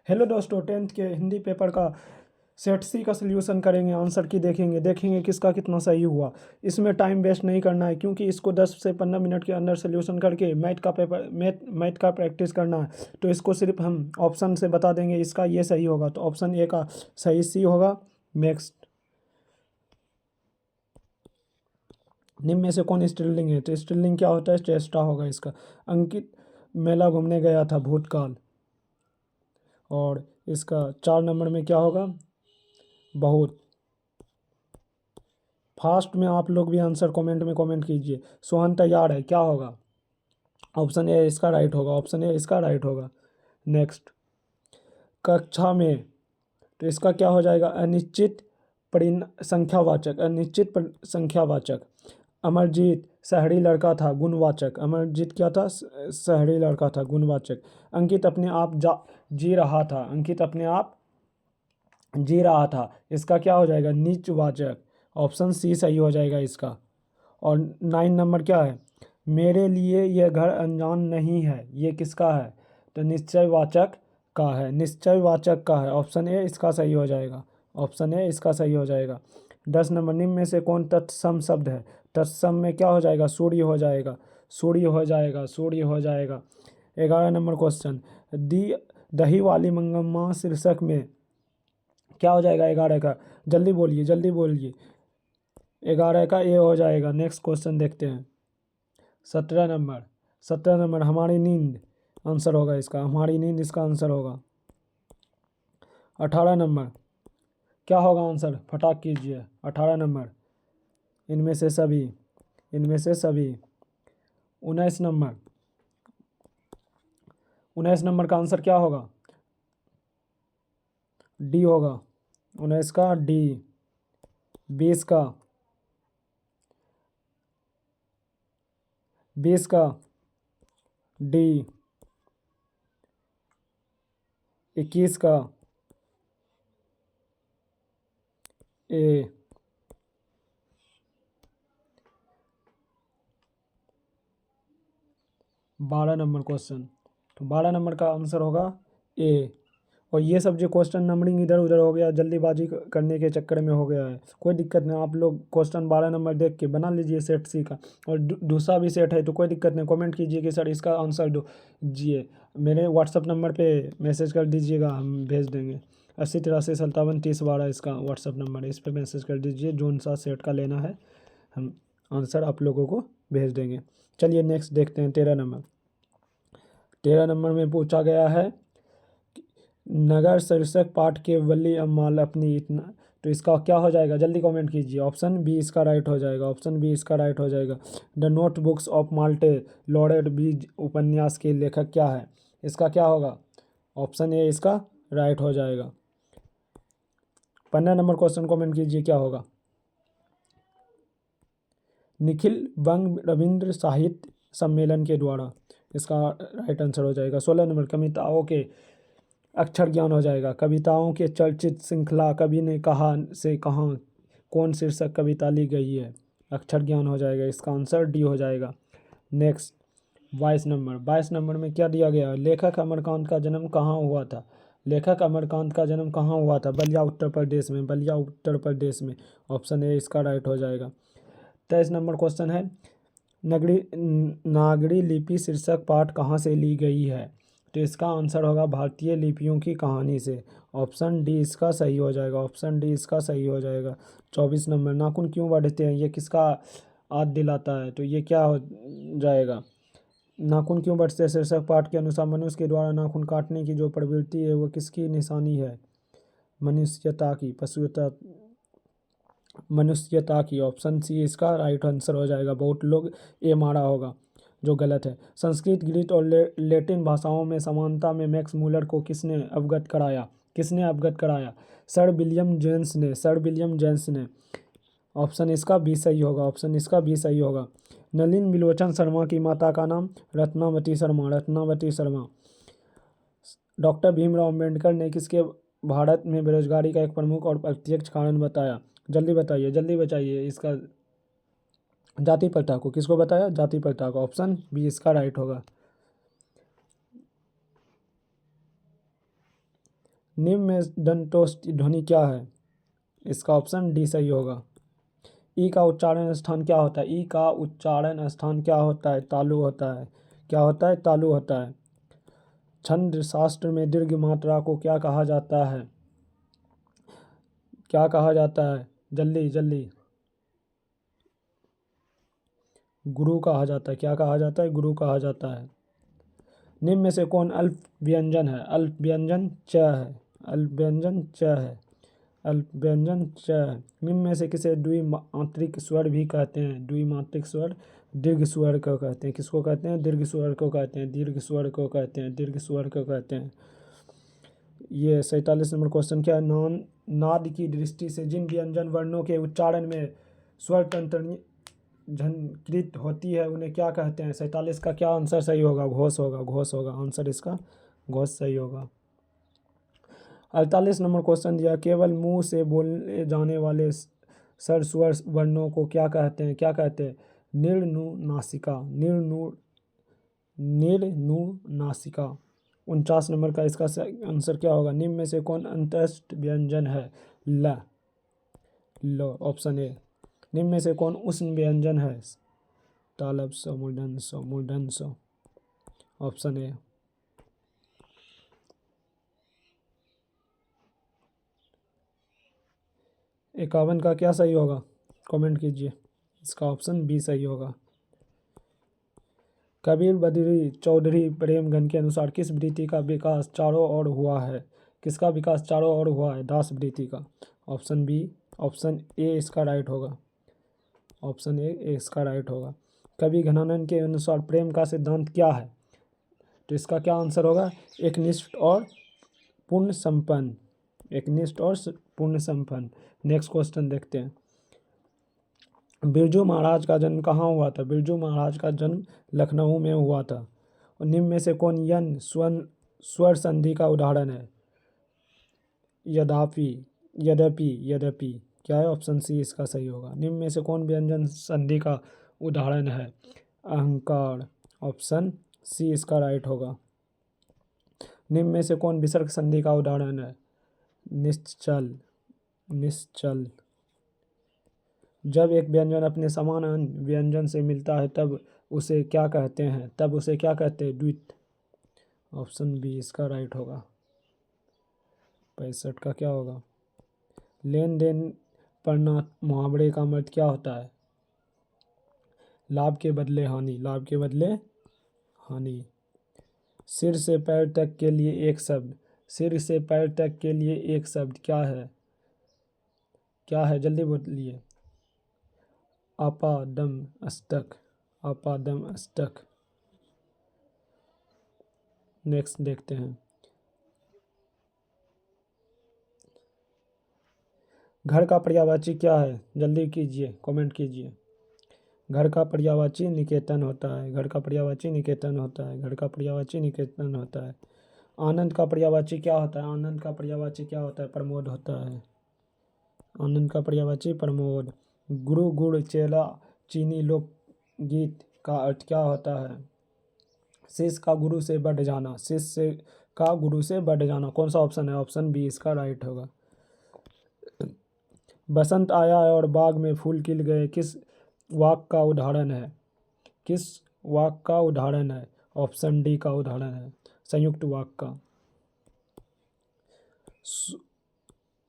Hello दोस्तों, tenth के Hindi paper का सेट सी का सलूशन करेंगे। आंसर की देखेंगे किसका कितना सही हुआ। इसमें टाइम वेस्ट नहीं करना है, क्योंकि इसको 10 से 15 मिनट के अंदर सलूशन करके मैथ का प्रैक्टिस करना है। तो इसको सिर्फ हम ऑप्शन से बता देंगे इसका ये सही होगा, तो ऑप्शन ए का सही सी होगा। नेक्स्ट, निम्न में से कौन स्त्रीलिंग है? तो स्त्रीलिंग क्या होता है? चेष्टा होगा इसका। अंकित मेला घूमने गया था, भूतकाल। और इसका 4 नंबर में क्या होगा? बहुत। फास्ट में आप लोग भी आंसर कमेंट में कमेंट कीजिए। सोहन तैयार है, क्या होगा? ऑप्शन ए इसका राइट होगा, ऑप्शन ए इसका राइट होगा। नेक्स्ट, कक्षा में, तो इसका क्या हो जाएगा? अनिश्चित संख्यावाचक, संख्यावाचक। अमरजीत शहरी लड़का था, गुणवाचक। अमरजीत क्या था? शहरी लड़का था, गुणवाचक। अंकित अपने आप जी रहा था, अंकित अपने आप जी रहा था। इसका क्या हो जाएगा? नीचवाचक। ऑप्शन सी सही हो जाएगा इसका। और 9 नंबर क्या है? मेरे लिए यह घर अनजान नहीं है, ये किसका है? तो निश्चयवाचक का है, निश्चयवाचक का है। ऑप्शन ए इसका सही हो जाएगा, ऑप्शन ए इसका सही हो जाएगा। 10 नंबर, निम्न में से कौन तत्सम शब्द है? तत्सम में क्या हो जाएगा? सूर्य हो जाएगा, सूर्य हो जाएगा, सूर्य हो जाएगा। 11 नंबर क्वेश्चन, दी दही वाली मंगम्मा शीर्षक में क्या हो जाएगा? 11 का, जल्दी बोलिए जल्दी बोलिए। 11 का ए हो जाएगा। नेक्स्ट क्वेश्चन देखते हैं। 17 नंबर हमारी नींद आंसर होगा इसका, हमारी नींद इसका आंसर होगा। 18 नंबर क्या होगा आंसर? फटाक कीजिए। 18 नंबर इनमें से सभी, इनमें से सभी। 19 नंबर, 19 नंबर का आंसर क्या होगा? डी होगा, 19 का डी। 20 का, 20 का डी। 21 का ए। 12 नंबर क्वेश्चन, तो 12 नंबर का आंसर होगा ए। और ये सब जो क्वेश्चन नंबरिंग इधर उधर हो गया, जल्दीबाजी करने के चक्कर में हो गया है, कोई दिक्कत नहीं। आप लोग क्वेश्चन 12 नंबर देख के बना लीजिए सेट सी का। और दूसरा भी सेट है तो कोई दिक्कत नहीं, कमेंट कीजिए कि सर इसका आंसर दीजिए। मेरे व्हाट्सअप नंबर पे मैसेज कर दीजिएगा, हम भेज देंगे। 80 83 57 30 12 इसका व्हाट्सअप नंबर है, इस पर मैसेज कर दीजिए जोन सा सेट का लेना है, हम आंसर आप लोगों को भेज देंगे। चलिए नेक्स्ट देखते हैं। 13 नंबर, 13 नंबर में पूछा गया है नगर शीर्षक पाठ के वली अम्माल अपनी इतना, तो इसका क्या हो जाएगा? जल्दी कमेंट कीजिए। ऑप्शन बी इसका राइट हो जाएगा, ऑप्शन बी इसका राइट हो जाएगा। द नोटबुक्स ऑफ माल्टे लॉरेट बीज उपन्यास के लेखक क्या है? इसका क्या होगा? ऑप्शन ए इसका राइट हो जाएगा। 15 नंबर क्वेश्चन कमेंट कीजिए क्या होगा? निखिल बंग रविंद्र साहित्य सम्मेलन के द्वारा, इसका राइट आंसर हो जाएगा। 16 नंबर, कविताओं के अक्षर ज्ञान हो जाएगा। कविताओं के चर्चित श्रृंखला कवि ने कहा से कहाँ कौन शीर्षक कविता ली गई है? अक्षर ज्ञान हो जाएगा, इसका आंसर डी हो जाएगा। नेक्स्ट, 22 नंबर, 22 नंबर में क्या दिया गया है? लेखक अमरकांत का जन्म कहाँ हुआ था? लेखक अमरकांत का जन्म कहाँ हुआ था? बलिया उत्तर प्रदेश में, बलिया उत्तर प्रदेश में। ऑप्शन ए इसका राइट हो जाएगा। 23 नंबर क्वेश्चन है नागरी लिपि शीर्षक पाठ कहाँ से ली गई है? तो इसका आंसर होगा भारतीय लिपियों की कहानी से। ऑप्शन डी इसका सही हो जाएगा, ऑप्शन डी इसका सही हो जाएगा। 24 नंबर, नाखून क्यों बढ़ते हैं, ये किसका याद दिलाता है? तो ये क्या हो जाएगा? नाखून क्यों बढ़ते हैं शीर्षक पाठ के अनुसार मनुष्य के द्वारा नाखून काटने की जो प्रवृत्ति है वो किसकी निशानी है? मनुष्यता की, पशुता, मनुष्यता की। ऑप्शन सी इसका राइट आंसर हो जाएगा। बहुत लोग ए मारा होगा, जो गलत है। संस्कृत, ग्रीक और लैटिन भाषाओं में समानता में मैक्स मूलर को किसने अवगत कराया? किसने अवगत कराया? सर विलियम जेम्स ने, सर विलियम जेम्स ने। ऑप्शन इसका बी सही होगा, ऑप्शन इसका बी सही होगा। नलिन बिलोचन शर्मा की माता का नाम? रत्नावती शर्मा, रत्नावती शर्मा। डॉक्टर भीमराव अम्बेडकर ने किसके भारत में बेरोजगारी का एक प्रमुख और प्रत्यक्ष कारण बताया? जल्दी बताइए जल्दी बताइए। इसका जाति प्रथा को, किसको बताया? जाति प्रथा को। ऑप्शन बी इसका राइट होगा। निम्न में दंतोष्ठी ध्वनि क्या है? इसका ऑप्शन डी सही होगा। ई का उच्चारण स्थान क्या होता है? ई का उच्चारण स्थान क्या होता है? तालु होता है। क्या होता है? तालु होता है। छंद शास्त्र में दीर्घ मात्रा को क्या कहा जाता है? क्या कहा जाता है? जल्दी जल्दी। गुरु कहा जाता है। क्या कहा जाता है? गुरु कहा जाता है। निम्न में से कौन अल्प व्यंजन है? अल्प व्यंजन च है। अल्प व्यंजन च है। अल्प व्यंजन च है। निम्न में से किसे द्विमात्रिक स्वर भी कहते हैं? द्विमात्रिक स्वर दीर्घ स्वर को कहते हैं। किसको कहते हैं? दीर्घ स्वर को कहते हैं। दीर्घ स्वर को कहते हैं। दीर्घ स्वर को कहते हैं। ये 47 नंबर क्वेश्चन क्या है? नाद की दृष्टि से जिन व्यंजन वर्णों के उच्चारण में स्वर तंत्र झनकृत होती है उन्हें क्या कहते हैं? 47 का क्या आंसर सही होगा? घोष होगा। घोष होगा आंसर इसका। घोष सही होगा। 48 नंबर क्वेश्चन दिया, केवल मुंह से बोले जाने वाले सरस्वर वर्णों को क्या कहते हैं? क्या कहते हैं? निर्नुनासिका। निर्नुनासिका। 49 नंबर का इसका आंसर क्या होगा? निम्न में से कौन अंतस्थ व्यंजन है? ल। लो ऑप्शन ए। निम्न में से कौन उष्ण व्यंजन है? तालब सो मूर्धन सो मूर्धन सो। Option A. 51 का क्या सही होगा? कमेंट कीजिए। इसका ऑप्शन बी सही होगा। कबीर बद्री चौधरी प्रेमगन के अनुसार किस वृत्ति का विकास चारों ओर हुआ है? किसका विकास चारों ओर हुआ है? दास वृत्ति का। Option B. ऑप्शन ए इसका राइट होगा। ऑप्शन ए इसका राइट होगा। कवि घनानंद के अनुसार प्रेम का सिद्धांत क्या है? तो इसका क्या आंसर होगा? एकनिष्ठ और पूर्ण संपन्न। एकनिष्ठ और पूर्ण संपन्न। नेक्स्ट क्वेश्चन देखते हैं। बिरजू महाराज का जन्म कहाँ हुआ था? बिरजू महाराज का जन्म लखनऊ में हुआ था। और निम्न में से कौन यन स्वर संधि का उदाहरण है? यद्यपि। यद्यपि। यद्यपि। क्या है? ऑप्शन सी इसका सही होगा। निम्न में से कौन व्यंजन संधि का उदाहरण है? अहंकार। ऑप्शन सी इसका राइट होगा। निम्न में से कौन विसर्ग संधि का उदाहरण है? निश्चल। निश्चल। जब एक व्यंजन अपने समान अन्य व्यंजन से मिलता है तब उसे क्या कहते हैं? तब उसे क्या कहते हैं? द्वित। ऑप्शन बी इसका राइट होगा। 65 का क्या होगा? लेन देन पढ़ना मुहावरे का अर्थ क्या होता है? लाभ के बदले हानि। लाभ के बदले हानि। सिर से पैर तक के लिए एक शब्द। सिर से पैर तक के लिए एक शब्द क्या है? क्या है? जल्दी बोलिए। आपादम अष्टक। आपादम अष्टक। नेक्स्ट देखते हैं। घर का पर्यायवाची क्या है? जल्दी कीजिए, कमेंट कीजिए। घर का पर्यायवाची निकेतन होता है। घर का पर्यायवाची निकेतन होता है। घर का पर्यायवाची निकेतन होता है। आनंद का पर्यायवाची क्या होता है? आनंद का पर्यायवाची क्या होता है? प्रमोद होता है। आनंद का पर्यायवाची प्रमोद। गुरु गुड़ चेला चीनी लोकगीत का अर्थ क्या होता है? शिष्य का गुरु से बढ़ जाना। शिष्य का गुरु से बढ़ जाना। कौन सा ऑप्शन है? ऑप्शन बी इसका राइट होगा। बसंत आया और बाग में फूल खिल गए किस वाक्य का उदाहरण है? किस वाक्य का उदाहरण है? ऑप्शन डी का उदाहरण है। संयुक्त वाक्य का।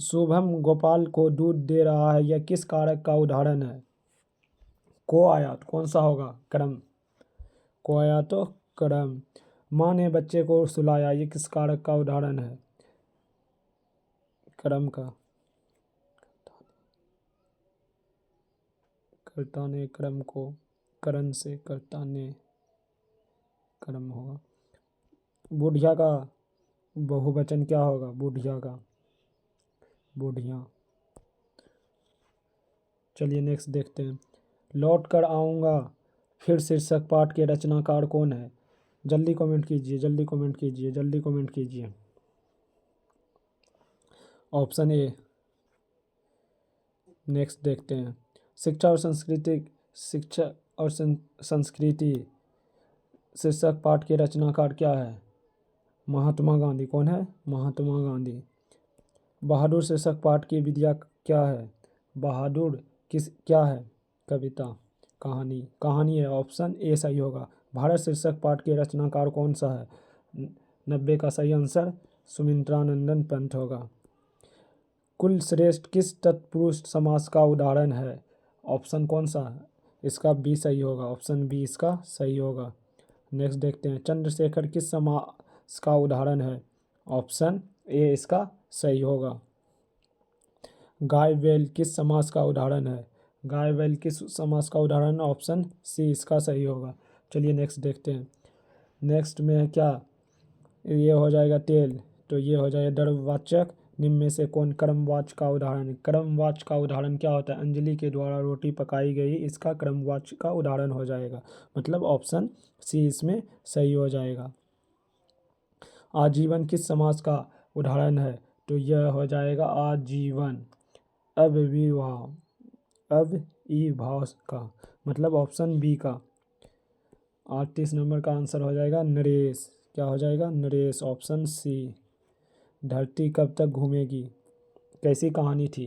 शुभम गोपाल को दूध दे रहा है, यह किस कारक का उदाहरण है? को आया तो कौन सा होगा? क्रम। को आया तो क्रम। माँ ने बच्चे को सुलाया, ये किस कारक का उदाहरण है? क्रम का। कर्ता ने क्रम को करण से कर्ता ने क्रम होगा। बुढ़िया का बहुवचन क्या होगा? बुढ़िया का। बुढ़िया। चलिए नेक्स्ट देखते हैं। लौट कर आऊँगा फिर शीर्षक पाठ के रचनाकार कौन है? जल्दी कमेंट कीजिए, जल्दी कमेंट कीजिए, जल्दी कमेंट कीजिए। Option A. नेक्स्ट देखते हैं। शिक्षा और संस्कृति। शिक्षा और संस्कृति शीर्षक पाठ के रचनाकार क्या है? महात्मा गांधी। कौन है? महात्मा गांधी। बहादुर शीर्षक पाठ की विधा क्या है? बहादुर क्या है? कविता, कहानी? कहानी है, ऑप्शन ए सही होगा। भारत शीर्षक पाठ के रचनाकार कौन सा है? 90 का सही आंसर सुमित्रानंदन पंत होगा। कुल श्रेष्ठ किस तत्पुरुष समास का उदाहरण है? ऑप्शन कौन सा है इसका? बी सही होगा, ऑप्शन बी इसका सही होगा। नेक्स्ट देखते हैं, चंद्रशेखर किस समास का उदाहरण है? ऑप्शन ए इसका सही होगा। गाय बैल किस समास का उदाहरण है? गाय बैल किस समास का उदाहरण है? ऑप्शन सी इसका सही होगा। चलिए नेक्स्ट देखते हैं। नेक्स्ट में है क्या? ये हो जाएगा तेल, तो ये हो जाएगा द्रव्यवाचक। निम्न में से कौन क्रमवाच का उदाहरण है? क्रमवाच का उदाहरण क्या होता है? अंजलि के द्वारा रोटी पकाई गई, इसका क्रमवाच का उदाहरण हो जाएगा, मतलब ऑप्शन सी इसमें सही हो जाएगा। आजीवन किस समास का उदाहरण है? तो यह हो जाएगा आजीवन। अविभाव का, मतलब ऑप्शन बी का। 38 नंबर का आंसर हो जाएगा नरेश। क्या हो जाएगा? Naresh, option C. धरती कब तक घूमेगी कैसी कहानी थी?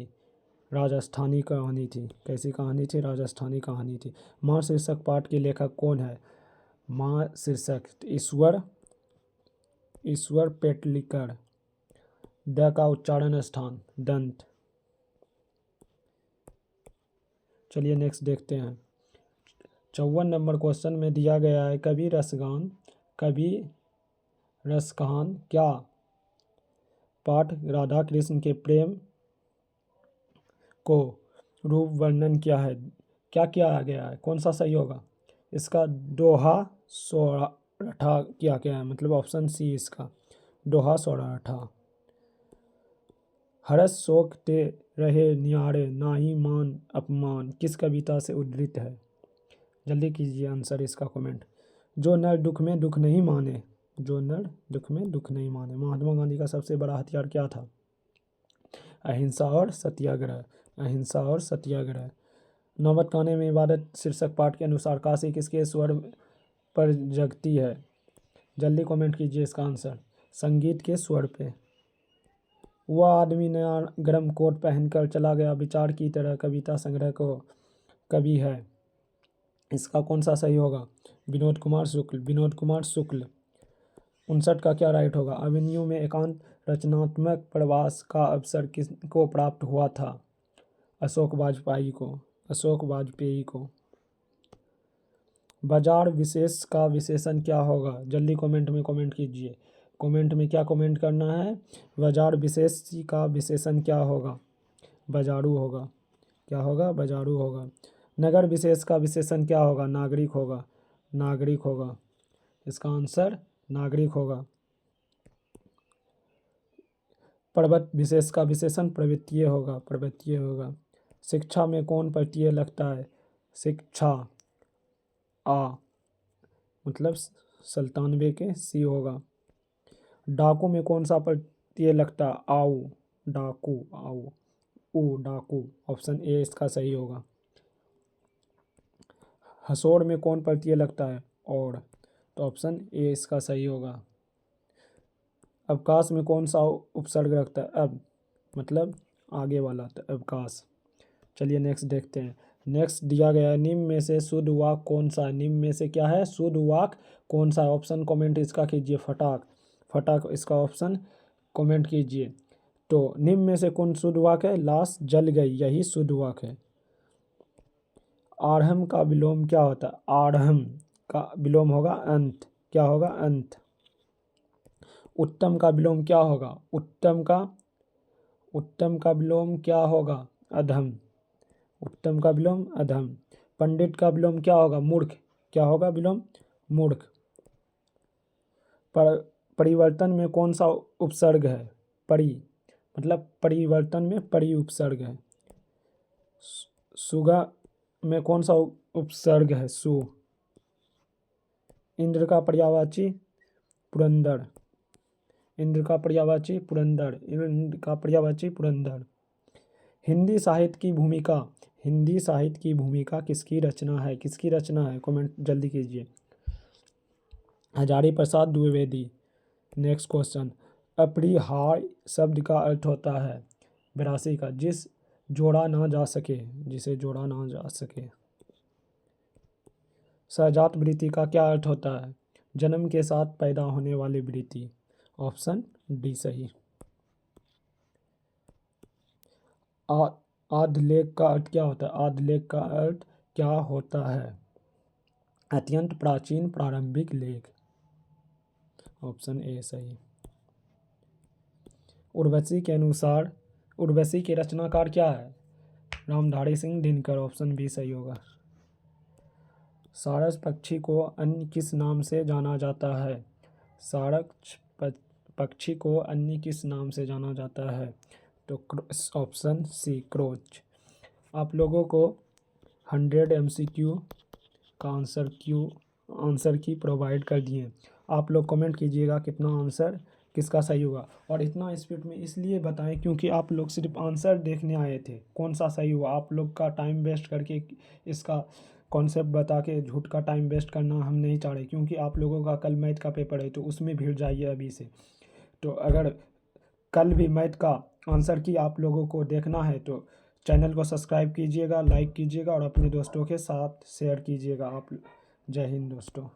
राजस्थानी कहानी थी। कैसी कहानी थी? राजस्थानी कहानी थी। माँ शीर्षक पाठ के लेखक कौन है? माँ शीर्षक ईश्वर पेटलिकर। द का उच्चारण स्थान दंत। चलिए नेक्स्ट देखते हैं। 54 नंबर क्वेश्चन में दिया गया है, कवि रसगान क्या पाठ राधा कृष्ण के प्रेम को रूप वर्णन क्या है? क्या किया गया है? कौन सा सही होगा इसका? दोहा सोरठा किया गया है, मतलब ऑप्शन सी इसका दोहा सोरठा। हर्ष शोक ते रहे नियारे नाही मान अपमान किस कविता से उद्धृत है? जल्दी कीजिए आंसर इसका कमेंट। जो नर दुख में दुख नहीं माने, जो नर दुख में दुख नहीं माने। महात्मा गांधी का सबसे बड़ा हथियार क्या था? अहिंसा और सत्याग्रह। अहिंसा और सत्याग्रह। नौबत खाने में इबादत शीर्षक पाठ के अनुसार काशी किसके स्वर पर जगती है? जल्दी कमेंट कीजिए इसका आंसर। संगीत के स्वर पे। वह आदमी नया गर्म कोट पहनकर चला गया विचार की तरह कविता संग्रह को कवि है, इसका कौन सा सही होगा? विनोद कुमार शुक्ल। विनोद कुमार शुक्ल। 59 का क्या राइट होगा? अभिमन्यु में एकांत रचनात्मक प्रवास का अवसर किसको प्राप्त हुआ था? अशोक वाजपेयी को। अशोक वाजपेयी को। बाजार विशेष का विशेषण क्या होगा? जल्दी कमेंट में कमेंट कीजिए। कमेंट में क्या कमेंट करना है? बाजार विशेष का विशेषण क्या होगा? बाजारू होगा। क्या होगा? बाजारू होगा। नगर विशेष का विशेषण क्या होगा? नागरिक होगा। नागरिक होगा। इसका आंसर नागरिक होगा। पर्वत विशेष का विशेषण प्रवृत्तीय होगा। प्रवृत्तीय होगा। शिक्षा में कौन प्रत्यय लगता है? शिक्षा आ, मतलब 97 के सी होगा। डाकू में कौन सा प्रत्यय लगता है? आऊ। डाकू, आऊ, ऊ, डाकू, ऑप्शन ए इसका सही होगा। हसोड़ में कौन प्रत्यय लगता है? और, तो ऑप्शन ए इसका सही होगा। अवकाश में कौन सा उपसर्ग लगता है? अब, मतलब आगे वाला, तो अवकाश। चलिए नेक्स्ट देखते हैं। नेक्स्ट दिया गया है, निम्न में से शुद्ध वाक्य कौन सा है? निम्न में से क्या है? शुद्ध वाक्य कौन सा है? ऑप्शन कमेंट इसका कीजिए। फटाक। फटाक इसका ऑप्शन कमेंट कीजिए। तो निम्न में से कौन शुद्ध वाक्य है? लाश जल गई, यही शुद्ध वाक्य है। आरहम का विलोम क्या होता है? आरहम का विलोम होगा अंत। क्या होगा? अंत। उत्तम का विलोम क्या होगा? उत्तम का विलोम क्या होगा? अधम। उत्तम का विलोम अधम। पंडित का विलोम क्या होगा? मूर्ख। क्या होगा विलोम? मूर्ख। परिवर्तन में कौन सा उपसर्ग है? परि, मतलब परिवर्तन में परि उपसर्ग है। सुगा में कौन सा उपसर्ग है? सु। इंद्र का पर्यायवाची पुरंदर। इंद्र का पर्यायवाची पुरंदर। इंद्र का पर्यायवाची पुरंदर। हिंदी साहित्य की भूमिका किसकी रचना है? किसकी रचना है? कमेंट जल्दी कीजिए। हजारी प्रसाद द्विवेदी। नेक्स्ट क्वेश्चन, अपरिहार्य शब्द का अर्थ होता है 82 का जिसे जोड़ा ना जा सके। सहजात वृत्ति का क्या अर्थ होता है? जन्म के साथ पैदा होने वाली वृत्ति। ऑप्शन डी सही। आदलेख का अर्थ क्या होता है? आदलेख का अर्थ क्या होता है? अत्यंत प्राचीन प्रारंभिक लेख। ऑप्शन ए सही। उर्वशी के अनुसार उर्वशी के रचनाकार क्या है? रामधारी सिंह दिनकर। ऑप्शन बी सही होगा। सारस पक्षी को अन्य किस नाम से जाना जाता है? सारस पक्षी को अन्य किस नाम से जाना जाता है? तो ऑप्शन सी क्रोच। आप लोगों को 100 MCQ का आंसर की प्रोवाइड कर दिए। आप लोग कमेंट कीजिएगा कितना आंसर किसका सही होगा। और इतना स्पीड में इसलिए बताएं क्योंकि आप लोग सिर्फ आंसर देखने आए थे, कौन सा सही हुआ। आप लोग का टाइम वेस्ट करके इसका कॉन्सेप्ट बता के झूठ का टाइम वेस्ट करना हम नहीं चाह रहे, क्योंकि आप लोगों का कल मैथ का पेपर है तो उसमें भिड़ जाइए अभी से। तो अगर कल भी मैथ का आंसर की आप लोगों को देखना है तो चैनल को सब्सक्राइब कीजिएगा, लाइक कीजिएगा और अपने दोस्तों के साथ शेयर कीजिएगा। आप जय हिंद दोस्तों।